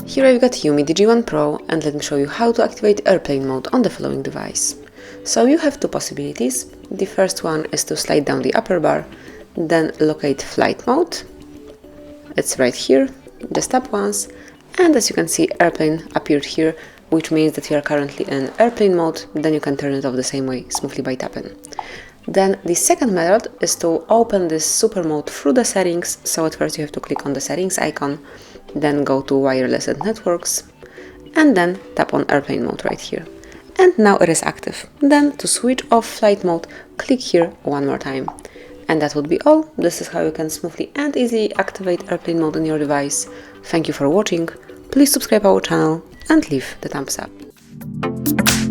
Here I've got Umidigi One Pro, and let me show you how to activate airplane mode on the following device. So you have two possibilities. The first one is to slide down the upper bar, then locate flight mode. It's right here, just tap once, and as you can see, airplane appeared here, which means that you are currently in airplane mode. Then you can turn it off the same way, smoothly by tapping. Then the second method is to open this super mode through the settings. So at first you have to click on the settings icon, then go to wireless and networks, and then tap on airplane mode right here. And now it is active. Then to switch off flight mode, click here one more time. And that would be all. This is how you can smoothly and easily activate airplane mode on your device. Thank you for watching. Please subscribe our channel and leave the thumbs up.